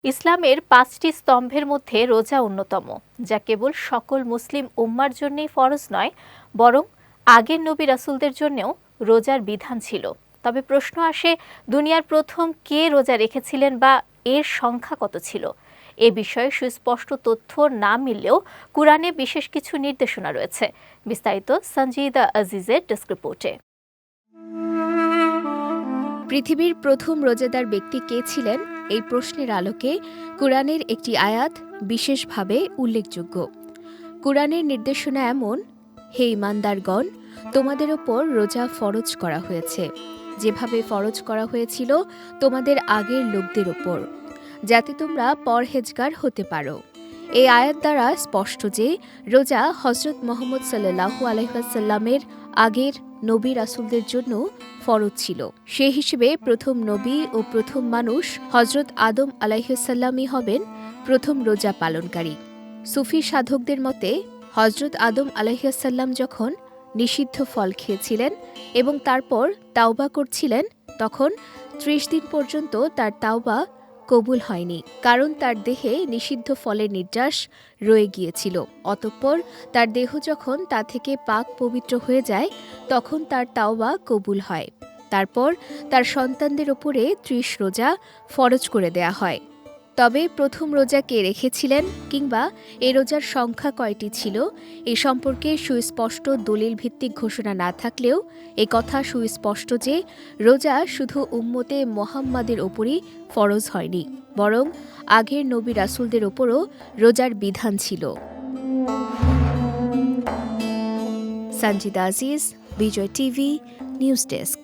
ইসলামের ৫টি স্তম্ভের মধ্যে রোজা অন্যতম, যা কেবল সকল মুসলিম উম্মার জন্যই ফরজ নয়, বরং আগের নবী রাসূলদের জন্যও রোজার বিধান ছিল। তবে প্রশ্ন আসে, দুনিয়ার প্রথম কে রোজা রেখেছিলেন বা এর সংখ্যা কত ছিল? এ বিষয়ে সুস্পষ্ট তথ্য না মিললেও কুরআনে বিশেষ কিছু নির্দেশনা রয়েছে। বিস্তারিত সঞ্জিদা আজিজের ডেস্ক রিপোর্টে। পৃথিবীর প্রথম রোজাদার ব্যক্তি কে ছিলেন, এই প্রশ্নের আলোকে কুরআনের একটি আয়াত বিশেষভাবে উল্লেখযোগ্য। কুরআনের নির্দেশনা এমন: হে ঈমানদারগণ, তোমাদের ওপর রোজা ফরজ করা হয়েছে, যেভাবে ফরজ করা হয়েছিল তোমাদের আগের লোকদের ওপর, যাতে তোমরা পরহেজগার হতে পারো। এই আয়াত দ্বারা স্পষ্ট যে রোজা হযরত মুহাম্মদ সাল্লাল্লাহু আলাইহি ওয়াসাল্লামের আগের নবী রাসূলদের জন্য ফরজ ছিল। সেই হিসেবে প্রথম নবী ও প্রথম মানুষ হযরত আদম আলাইহিসসালামই হবেন প্রথম রোজা পালনকারী। সুফি সাধকদের মতে হযরত আদম আলাইহিসসালাম যখন নিষিদ্ধ ফল খেয়েছিলেন এবং তারপর তাওবা করছিলেন, তখন ৩০ দিন পর্যন্ত তার তাওবা কবুল হয়নি, কারণ তার দেহে নিষিদ্ধ ফলের নির্যাস রয়ে গিয়েছিল। অতঃপর তার দেহ যখন তা থেকে পাক পবিত্র হয়ে যায়, তখন তার তাওবা কবুল হয়। তারপর তার সন্তানদের উপরে ৩০ রোজা ফরজ করে দেয়া হয়। তবে প্রথম রোজা কে রেখেছিলেন কিংবা এ রোজার সংখ্যা কয়টি ছিল, এ সম্পর্কে সুস্পষ্ট দলিল ভিত্তিক ঘোষণা না থাকলেও এ কথা সুস্পষ্ট যে রোজা শুধু উম্মতে মুহাম্মাদের ওপরই ফরজ হয়নি, বরং আগের নবী রাসূলদের ওপরও রোজার বিধান ছিল। সঞ্জিদা আজিজ, বিজয় টিভি, নিউজ ডেস্ক।